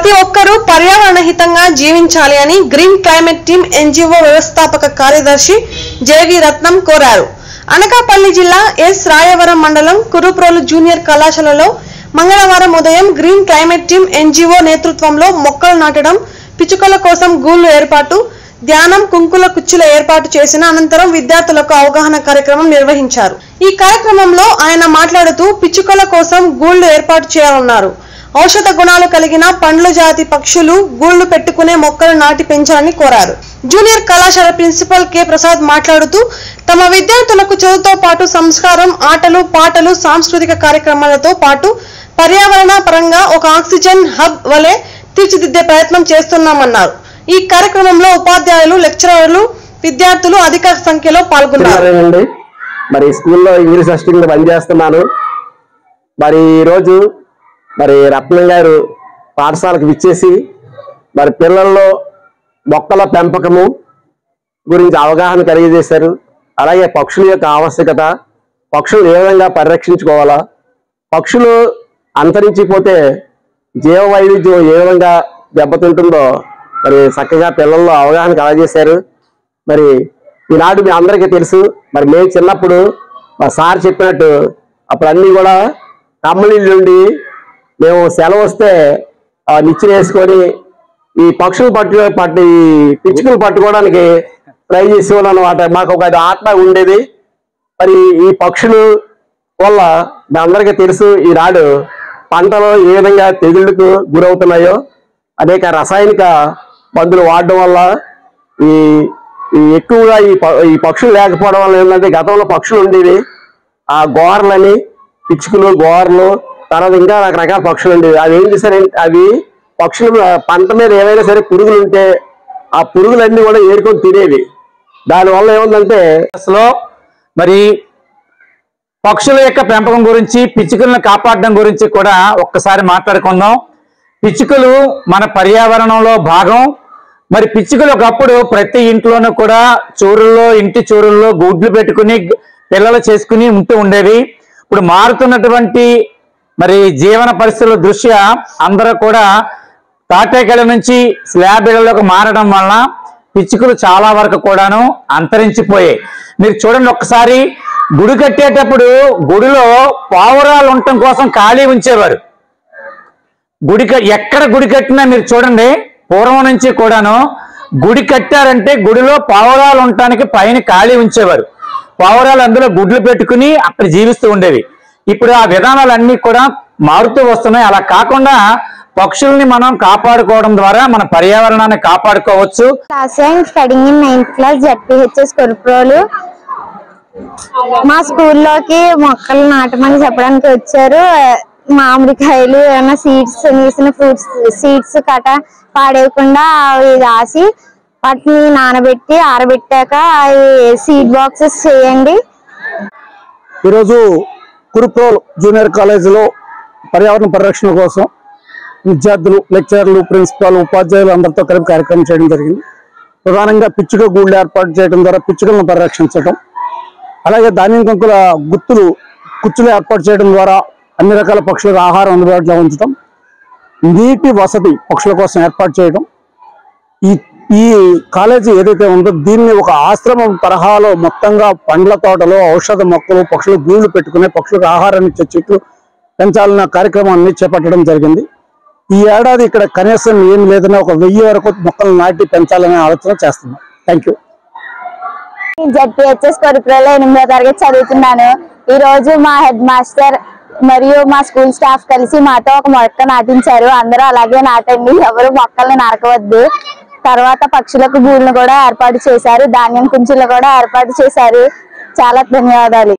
ప్రతి ఒక్కరూ పర్యావరణ హితంగా జీవించాలి అని గ్రీన్ క్లైమేట్ టీమ్ ఎన్జీఓ వ్యవస్థాపక కార్యదర్శి జేవి రత్నం కోరారు. అనకాపల్లి జిల్లా ఎస్ రాయవరం మండలం కురుప్రోలు జూనియర్ కళాశాలలో మంగళవారం ఉదయం గ్రీన్ క్లైమేట్ టీమ్ ఎన్జీఓ నేతృత్వంలో మొక్కలు నాటడం, పిచ్చుకల కోసం గూళ్లు ఏర్పాటు, ధ్యానం, కుంకుల కుచ్చుల ఏర్పాటు చేసిన అనంతరం విద్యార్థులకు అవగాహన కార్యక్రమం నిర్వహించారు. ఈ కార్యక్రమంలో ఆయన మాట్లాడుతూ పిచ్చుకల కోసం గూళ్లు ఏర్పాటు చేయాలన్నారు. ఔషధ గుణాలు కలిగిన పండ్ల జాతి పక్షులు గూళ్లు పెట్టుకునే మొక్కలు నాటి పెంచాలని కోరారు. జూనియర్ కళాశాల ప్రిన్సిపల్ కె ప్రసాద్ మాట్లాడుతూ తమ విద్యార్థులకు చదువుతో పాటు సంస్కారం, ఆటలు, పాటలు, సాంస్కృతిక కార్యక్రమాలతో పాటు పర్యావరణ పరంగా ఒక ఆక్సిజన్ హబ్ వలె తీర్చిదిద్దే ప్రయత్నం చేస్తున్నామన్నారు. ఈ కార్యక్రమంలో ఉపాధ్యాయులు, లెక్చరర్లు, విద్యార్థులు అధిక సంఖ్యలో పాల్గొన్నారు. మరి స్కూల్లో ఇంగ్లీష్ అసిస్టెంట్ పనిచేస్తున్నాను. మరి ఈరోజు రత్నం గారు పాఠశాలకు విచ్చేసి మరి పిల్లల్లో మొక్కల పెంపకము గురించి అవగాహన కలిగజేశారు. అలాగే పక్షుల యొక్క ఆవశ్యకత, పక్షులు ఏ విధంగా పరిరక్షించుకోవాలా, పక్షులు అంతరించిపోతే జీవ వైవిధ్యం ఏ విధంగా దెబ్బతింటుందో మరి చక్కగా పిల్లల్లో అవగాహన కలగజేశారు. మరి ఈనాడు మీ అందరికీ తెలుసు, మరి మేము చిన్నప్పుడు మా సార్ చెప్పినట్టు అప్పుడు అన్నీ కూడా కమ్మలి నుండి మేము సెలవు వస్తే నిచ్చెన వేసుకొని ఈ పక్షులు పిచ్చుకలు పట్టుకోవడానికి ట్రై చేసేవాళ్ళు అన్నమాట. మాకు ఒక ఆత్మ ఉండేది. మరి ఈ పక్షులు వల్ల మీ అందరికీ తెలుసు ఈనాడు పంటలు ఏ విధంగా తెగుళ్లకు గురవుతున్నాయో, అనేక రసాయనిక మందులు వాడడం వల్ల ఈ ఎక్కువగా ఈ పక్షులు లేకపోవడం వల్ల ఏంటంటే గతంలో పక్షులు ఉండేవి, ఆ గోరలని, పిచ్చుకలు, గోరలు, తర్వాత ఇంకా రకరకాల పక్షులు ఉండేవి. అవి ఏం చేశారంటే అవి పక్షులు పంట మీద ఏవైనా సరే పురుగులు ఉంటే ఆ పురుగులన్నీ కూడా ఏరుకొని తినేవి. దానివల్ల ఏముందంటే అసలు మరి పక్షుల యొక్క పెంపకం గురించి, పిచ్చుకలను కాపాడడం గురించి కూడా ఒక్కసారి మాట్లాడుకుందాం. పిచ్చుకలు మన పర్యావరణంలో భాగం. మరి పిచ్చుకలు ఒకప్పుడు ప్రతి ఇంట్లోనూ కూడా ఇంటి చూరుల్లో గుడ్లు పెట్టుకుని పిల్లలు చేసుకుని ఉండేవి. ఇప్పుడు మారుతున్నటువంటి మరి జీవన పరిస్థితుల దృష్ట్యా అందరూ కూడా తాటేకల నుంచి స్లాబ్ ఇళ్లలోకి మారడం వలన పిచ్చుకలు చాలా వరకు కూడాను అంతరించిపోయాయి. మీరు చూడండి, ఒక్కసారి గుడి కట్టేటప్పుడు గుడిలో పావురాలు ఉండటం కోసం ఖాళీ ఉంచేవారు. ఎక్కడ గుడి కట్టినా మీరు చూడండి, పూర్వం నుంచి కూడాను గుడి కట్టారంటే గుడిలో పావురాలు ఉండటానికి పైన ఖాళీ ఉంచేవారు. పావురాలు అందులో గుడ్లు పెట్టుకుని అక్కడ జీవిస్తూ ఉండేవి. ఇప్పుడు ఆ విధానాలన్నీ కూడా మారుతూ వస్తున్నాయి. అలా కాకుండా పక్షుల్ని మనం కాపాడుకోవడం ద్వారా మన పర్యావరణాన్ని కాపాడుకోవచ్చు. Studying in 9th class ZPHS Kuruprolu. మా స్కూల్లోకి మొక్కలు నాటమని చెప్పడానికి వచ్చారు. మామిడికాయలు, ఏమైనా సీడ్స్, వేసిన ఫ్రూట్స్ సీడ్స్ కట పాడేయకుండా అవి రాసి వాటిని నానబెట్టి ఆరబెట్టాక అవి సీడ్ బాక్సెస్ చేయండి. ఈరోజు కురుప్రోల్ జూనియర్ కాలేజీలో పర్యావరణ పరిరక్షణ కోసం విద్యార్థులు, లెక్చరర్లు, ప్రిన్సిపాల్, ఉపాధ్యాయులు అందరితో కలిపి కార్యక్రమం చేయడం జరిగింది. ప్రధానంగా పిచ్చుక గూళ్ళు ఏర్పాటు చేయడం ద్వారా పిచ్చుకలను పరిరక్షించడం, అలాగే ధాన్యం కంకుల కుచ్చులు ఏర్పాటు చేయడం ద్వారా అన్ని రకాల పక్షులకు ఆహారం అందుబాటులో ఉంచడం, నీటి వసతి పక్షుల కోసం ఏర్పాటు చేయడం. ఈ కాలేజీ ఏదైతే ఉందో దీన్ని ఒక ఆశ్రమం తరహాలో మొత్తంగా పండ్ల తోటలో ఔషధ మొక్కలు, పక్షులు గూళ్ళు పెట్టుకునే, పక్షులకు ఆహారాన్ని ఇచ్చే చెట్లు పెంచాలన్న కార్యక్రమాన్ని చేపట్టడం జరిగింది. ఈ ఏడాది ఇక్కడ కనీసం ఏం లేదన్నా ఒక 1000 వరకు మొక్కలు నాటి పెంచాలనే ఆలోచన చేస్తున్నాం. Thank you. జెడ్పీహెచ్ఎస్ కురుప్రోలో 8వ తరగతి చదువుతున్నాను. ఈ రోజు మా హెడ్ మాస్టర్ మరియు మా స్కూల్ స్టాఫ్ కలిసి మాతో ఒక మొక్క నాటించారు. అందరూ అలాగే నాటండి, ఎవరు మొక్కల్ని నరకవద్దు. తర్వాత పక్షులకు గూళ్ళను కూడా ఏర్పాటు చేశారు, ధాన్యం కుంచులు కూడా ఏర్పాటు చేశారు. చాలా ధన్యవాదాలు.